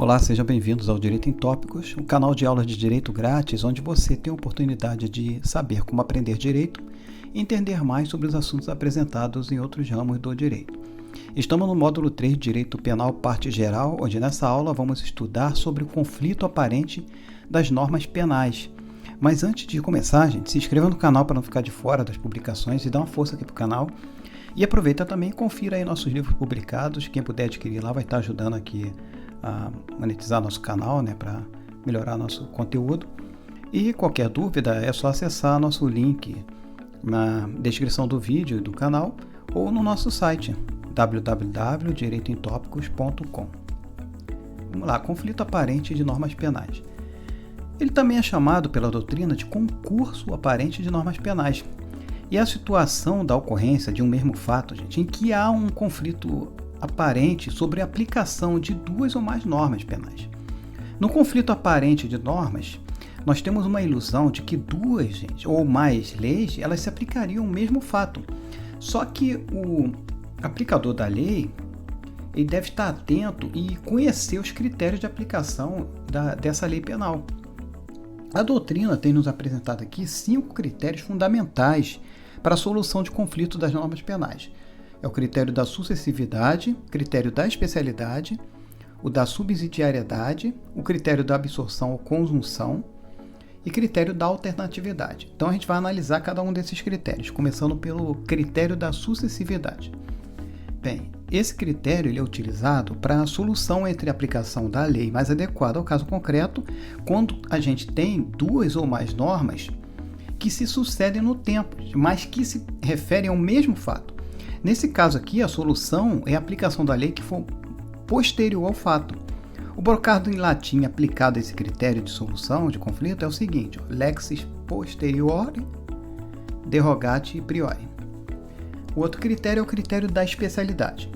Olá, sejam bem-vindos ao Direito em Tópicos, um canal de aulas de direito grátis onde você tem a oportunidade de saber como aprender direito e entender mais sobre os assuntos apresentados em outros ramos do direito. Estamos no módulo 3 de Direito Penal, parte geral, onde nessa aula vamos estudar sobre o conflito aparente das normas penais. Mas antes de começar, gente, se inscreva no canal para não ficar de fora das publicações e dá uma força aqui para o canal. E aproveita também e confira aí nossos livros publicados. Quem puder adquirir lá vai estar ajudando aqui a monetizar nosso canal, né, para melhorar nosso conteúdo. E qualquer dúvida é só acessar nosso link na descrição do vídeo e do canal ou no nosso site www.direitoemtópicos.com. Vamos lá, conflito aparente de normas penais. Ele também é chamado pela doutrina de concurso aparente de normas penais. E a situação da ocorrência de um mesmo fato, gente, em que há um conflito aparente sobre a aplicação de duas ou mais normas penais. No conflito aparente de normas, nós temos uma ilusão de que duas, gente, ou mais leis, elas se aplicariam ao mesmo fato. Só que o aplicador da lei, ele deve estar atento e conhecer os critérios de aplicação dessa lei penal. A doutrina tem nos apresentado aqui 5 critérios fundamentais para a solução de conflito das normas penais. É o critério da sucessividade, critério da especialidade, o da subsidiariedade, o critério da absorção ou conjunção e critério da alternatividade. Então a gente vai analisar cada um desses critérios, começando pelo critério da sucessividade. Bem, esse critério ele é utilizado para a solução entre a aplicação da lei mais adequada ao caso concreto, quando a gente tem duas ou mais normas que se sucedem no tempo, mas que se referem ao mesmo fato. Nesse caso aqui, a solução é a aplicação da lei que for posterior ao fato. O brocardo em latim aplicado a esse critério de solução de conflito é o seguinte: lex posteriori derogati priori. O outro critério é o critério da especialidade.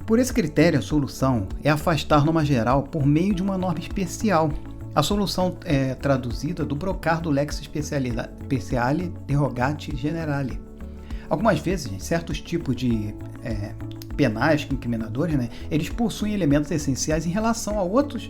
Por esse critério, a solução é afastar norma geral por meio de uma norma especial. A solução é traduzida do brocardo lex speciale derogati generale. Algumas vezes, gente, certos tipos de penais, incriminadores, né, eles possuem elementos essenciais em relação a outros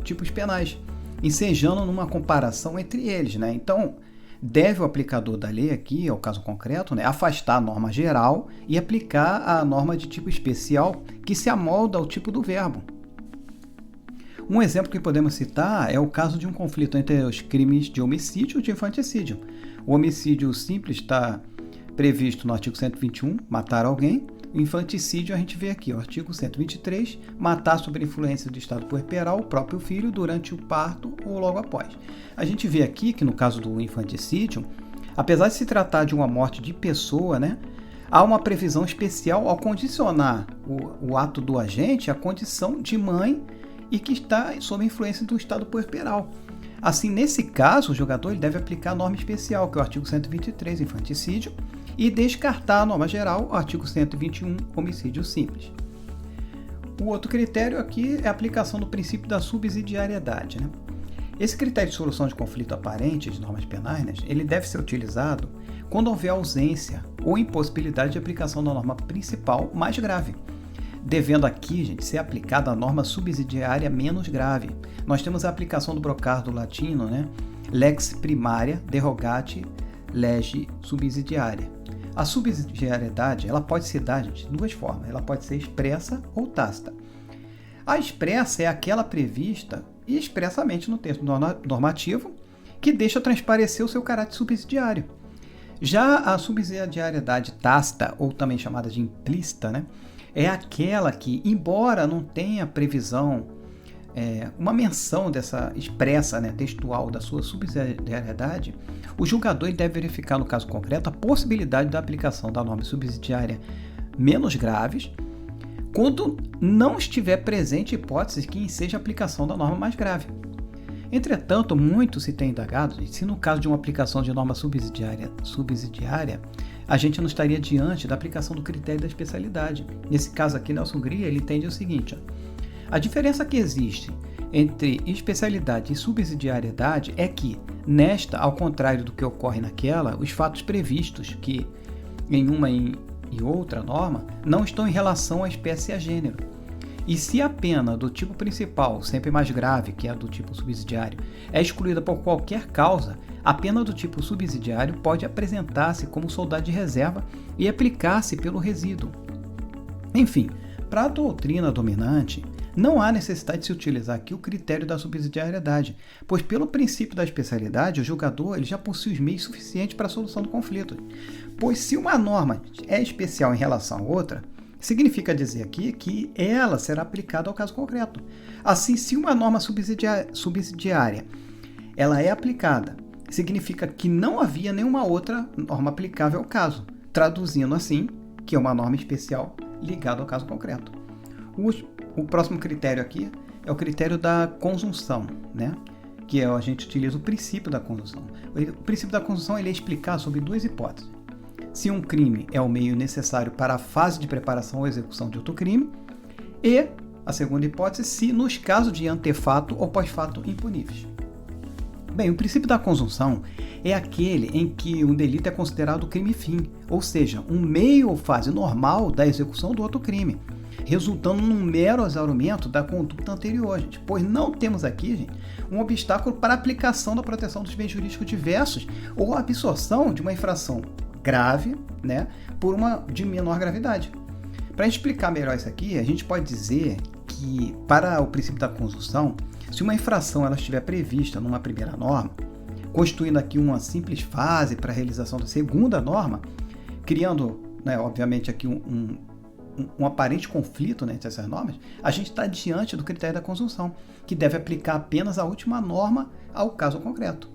tipos penais, ensejando numa comparação entre eles, né? Então, deve o aplicador da lei aqui, ao caso concreto, né, afastar a norma geral e aplicar a norma de tipo especial que se amolda ao tipo do verbo. Um exemplo que podemos citar é o caso de um conflito entre os crimes de homicídio e de infanticídio. O homicídio simples está previsto no artigo 121, matar alguém. O infanticídio a gente vê aqui, o artigo 123, matar sob influência do estado puerperal o próprio filho durante o parto ou logo após. A gente vê aqui que no caso do infanticídio, apesar de se tratar de uma morte de pessoa, né, há uma previsão especial ao condicionar o ato do agente à condição de mãe e que está sob influência do estado puerperal. Assim, nesse caso, o julgador ele deve aplicar a norma especial, que é o artigo 123, infanticídio, e descartar a norma geral, o artigo 121, homicídio simples. O outro critério aqui é a aplicação do princípio da subsidiariedade, né? Esse critério de solução de conflito aparente de normas penais, né, ele deve ser utilizado quando houver ausência ou impossibilidade de aplicação da norma principal mais grave, devendo aqui, gente, ser aplicada a norma subsidiária menos grave. Nós temos a aplicação do brocardo latino, né? Lex primaria derogati lege subsidiaria. A subsidiariedade, ela pode se dar, gente, de duas formas. Ela pode ser expressa ou tácita. A expressa é aquela prevista expressamente no texto normativo que deixa transparecer o seu caráter subsidiário. Já a subsidiariedade tácita, ou também chamada de implícita, né, é aquela que, embora não tenha previsão, uma menção dessa expressa, né, textual da sua subsidiariedade, o julgador deve verificar no caso concreto a possibilidade da aplicação da norma subsidiária menos graves, quando não estiver presente hipótese que enseja a aplicação da norma mais grave. Entretanto, muito se tem indagado se no caso de uma aplicação de norma subsidiária, a gente não estaria diante da aplicação do critério da especialidade. Nesse caso aqui, Nelson Gria, ele entende o seguinte: a diferença que existe entre especialidade e subsidiariedade é que, nesta, ao contrário do que ocorre naquela, os fatos previstos que em uma e outra norma não estão em relação à espécie e a gênero. E se a pena do tipo principal, sempre mais grave, que é a do tipo subsidiário, é excluída por qualquer causa, a pena do tipo subsidiário pode apresentar-se como soldado de reserva e aplicar-se pelo resíduo. Enfim, para a doutrina dominante, não há necessidade de se utilizar aqui o critério da subsidiariedade, pois pelo princípio da especialidade, o julgador ele já possui os meios suficientes para a solução do conflito. Pois se uma norma é especial em relação a outra, significa dizer aqui que ela será aplicada ao caso concreto. Assim, se uma norma subsidiária ela é aplicada, significa que não havia nenhuma outra norma aplicável ao caso, traduzindo assim que é uma norma especial ligada ao caso concreto. O próximo critério aqui é o critério da conjunção, né? Que a gente utiliza o princípio da conjunção. O princípio da conjunção ele é explicar sobre duas hipóteses. Se um crime é o meio necessário para a fase de preparação ou execução de outro crime, e a segunda hipótese, se nos casos de antefato ou pós-fato impuníveis. Bem, o princípio da conjunção é aquele em que um delito é considerado crime-fim, ou seja, um meio ou fase normal da execução do outro crime, resultando num mero exaurimento da conduta anterior, gente, pois não temos aqui, gente, um obstáculo para a aplicação da proteção dos bens jurídicos diversos ou a absorção de uma infração grave, né, por uma de menor gravidade. Para explicar melhor isso aqui, a gente pode dizer que, para o princípio da conjunção, se uma infração ela estiver prevista numa primeira norma, constituindo aqui uma simples fase para a realização da segunda norma, criando, né, obviamente, aqui um aparente conflito, né, entre essas normas, a gente está diante do critério da conjunção, que deve aplicar apenas a última norma ao caso concreto.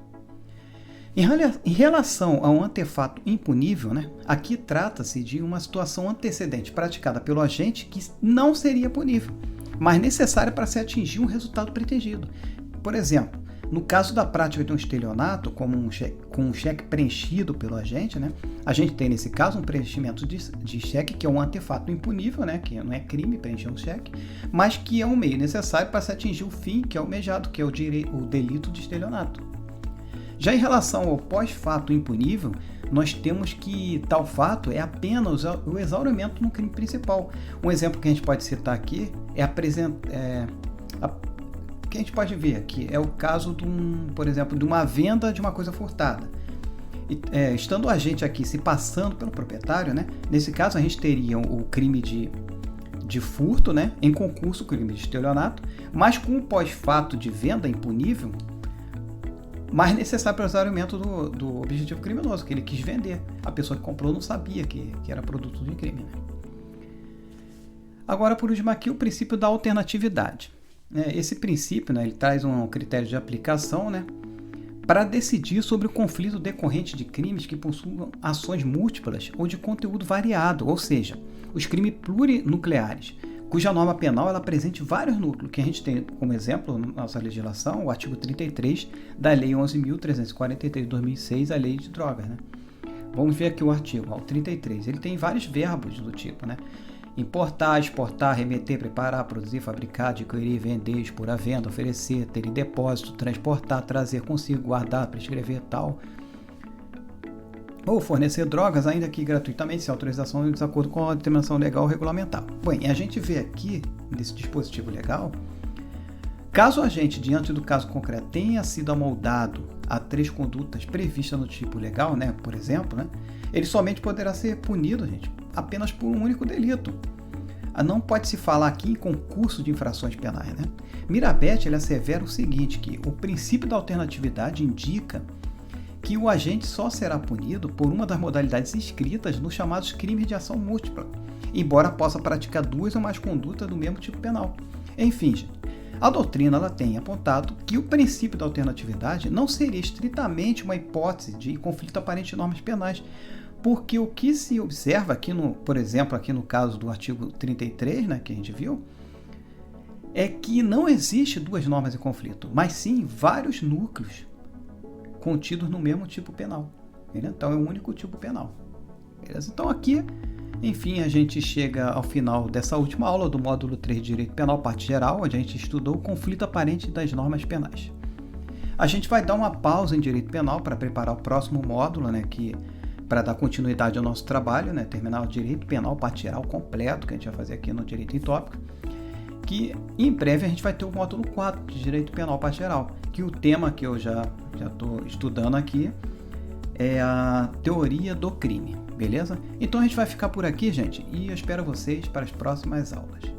Em relação a um antefato impunível, né, aqui trata-se de uma situação antecedente praticada pelo agente que não seria punível, mas necessária para se atingir um resultado pretendido. Por exemplo, no caso da prática de um estelionato, como com um cheque preenchido pelo agente, né, a gente tem nesse caso um preenchimento de cheque que é um antefato impunível, né, que não é crime preencher um cheque, mas que é um meio necessário para se atingir o fim que é almejado, que é o delito de estelionato. Já em relação ao pós-fato impunível, nós temos que tal fato é apenas o exaurimento no crime principal. Um exemplo que a gente pode citar aqui que a gente pode ver aqui é o caso por exemplo, de uma venda de uma coisa furtada. Estando o agente aqui se passando pelo proprietário, né, nesse caso a gente teria o crime de furto, né, em concurso, o crime de estelionato, mas com o pós-fato de venda impunível, mas necessário para o exaurimento do objetivo criminoso, que ele quis vender. A pessoa que comprou não sabia que era produto de crime. Né? Agora, por último aqui, o princípio da alternatividade. Esse princípio, né, ele traz um critério de aplicação, né, para decidir sobre o conflito decorrente de crimes que possuam ações múltiplas ou de conteúdo variado, ou seja, os crimes plurinucleares, cuja norma penal ela apresente vários núcleos, que a gente tem como exemplo na nossa legislação, o artigo 33 da Lei 11.343 de 2006, a Lei de Drogas. Né? Vamos ver aqui o artigo, o 33, ele tem vários verbos do tipo, né? Importar, exportar, remeter, preparar, produzir, fabricar, adquirir, vender, expor à venda, oferecer, ter em depósito, transportar, trazer consigo, guardar, prescrever, tal. Ou fornecer drogas, ainda que gratuitamente, sem autorização e de acordo com a determinação legal ou regulamentar. Bem, a gente vê aqui, nesse dispositivo legal, caso o agente, diante do caso concreto, tenha sido amoldado a 3 condutas previstas no tipo legal, né, por exemplo, né, ele somente poderá ser punido, gente, apenas por um único delito. Não pode se falar aqui em concurso de infrações penais. Né? Mirabete ele assevera o seguinte, que o princípio da alternatividade indica que o agente só será punido por uma das modalidades inscritas nos chamados crimes de ação múltipla, embora possa praticar 2 ou mais condutas do mesmo tipo penal. Enfim, gente, a doutrina ela tem apontado que o princípio da alternatividade não seria estritamente uma hipótese de conflito aparente de normas penais, porque o que se observa aqui, por exemplo, aqui no caso do artigo 33, né, que a gente viu, é que não existe 2 normas em conflito, mas sim vários núcleos contidos no mesmo tipo penal. Beleza? Então é um único tipo penal. Beleza? Então aqui, enfim, a gente chega ao final dessa última aula do módulo 3 de Direito Penal, parte geral, onde a gente estudou o conflito aparente das normas penais. A gente vai dar uma pausa em Direito Penal para preparar o próximo módulo, né, para dar continuidade ao nosso trabalho, né, terminar o Direito Penal, parte geral completo, que a gente vai fazer aqui no Direito em Tópico. que em breve a gente vai ter o módulo 4 de Direito Penal Parte Geral, que o tema que eu já estou estudando aqui é a teoria do crime, beleza? Então a gente vai ficar por aqui, gente, e eu espero vocês para as próximas aulas.